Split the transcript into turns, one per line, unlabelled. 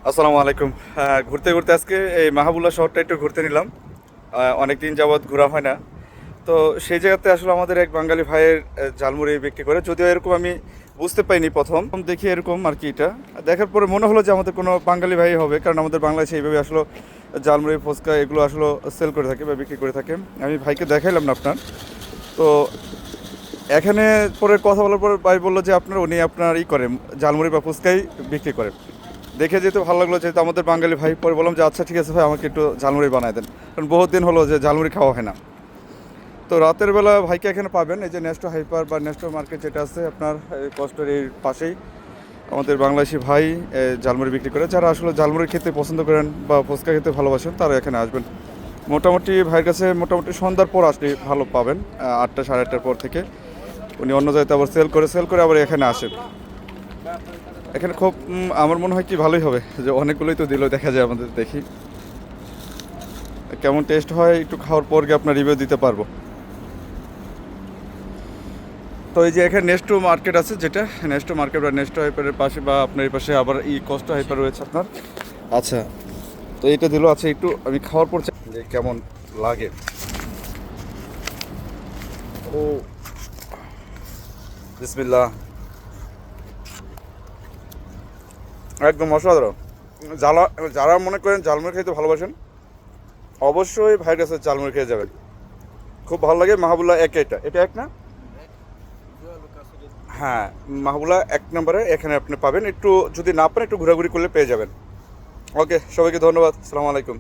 আসসালামু আলাইকুম। ঘুরতে ঘুরতে আজকে এই মাহাবুল্লাহ শহরটা একটু ঘুরতে নিলাম। অনেক দিন যাবৎ ঘোরা হয় না। তো সেই জায়গাতে আসলে আমাদের এক বাঙালি ভাইয়ের ঝালমুড়ি বিক্রি করে, যদিও এরকম আমি বুঝতে পাইনি প্রথম দেখি এরকম আর কি। এটা দেখার পরে মনে হলো যে আমাদের কোনো বাঙালি ভাই হবে, কারণ আমাদের বাংলাদেশে এইভাবে আসলে ঝালমুড়ি ফুচকা এগুলো আসলে সেল করে থাকে বা বিক্রি করে থাকে। আমি ভাইকে দেখাইলাম না আপনার। তো এখানে পরে কথা বলার পর ভাই বললো যে উনি আপনার করেন ঝালমুড়ি বা ফুচকাই বিক্রি করেন। দেখে যেহেতু ভালো লাগলো, যেহেতু আমাদের বাঙালি ভাই, পরে বললাম যে আচ্ছা ঠিক আছে ভাই, আমাকে একটু ঝালমুড়ি বানায় দেন, কারণ বহুত দিন হলো যে ঝালমুড়ি খাওয়া হয় না। তো রাতের বেলা ভাইকে এখানে পাবেন, এই যে নেস্টো হাইপার বা নেস্টো মার্কেট যেটা আছে আপনার এই কস্টের এই পাশেই আমাদের বাংলাদেশি ভাই ঝালমুড়ি বিক্রি করে। যারা আসলে ঝালমুড়ি খেতে পছন্দ করেন বা ফুচকা খেতে ভালোবাসেন তারা এখানে আসবেন। মোটামুটি ভাইয়ের কাছে মোটামুটি সন্ধ্যার পর আসলে ভালো পাবেন, 8টা সাড়ে 8টার পর থেকে। উনি অন্য জায়গাতে আবার সেল করে আবার এখানে আসেন। এখানে খুব আমার মনে হয় কি ভালোই হবে, যে অনেকগুলোই তো দিল, দেখা যায় আমাদের, দেখি কেমন টেস্ট হয়, একটু খাওয়ার পর গিয়ে আপনার রিভিউ দিতে পারবো। তো এই যে এখানে নেস্টো মার্কেট আছে, যেটা নেস্টো মার্কেট বা নেস্টো হাইপারের পাশে বা আপনার এই পাশে আবার কস্টো হাইপার রয়েছে আপনার। আচ্ছা, তো এইটা দিল। আচ্ছা, একটু আমি খাওয়ার পর যে কেমন লাগে। ও বিসমিল্লাহ, একদম অসাধারণ। যারা যারা মনে করেন ঝালমুড়ি খেতে ভালোবাসেন, অবশ্যই ভাইয়ের কাছে ঝালমুড়ি খেয়ে যাবেন, খুব ভালো লাগে। মাহাবুল্লাহ এক, এটা এক না? হ্যাঁ, মাহবুলা 1 নম্বরে এখানে আপনি পাবেন। একটু যদি না পান একটু ঘোরাঘুরি করলে পেয়ে যাবেন। ওকে, সবাইকে ধন্যবাদ। আসসালামু আলাইকুম।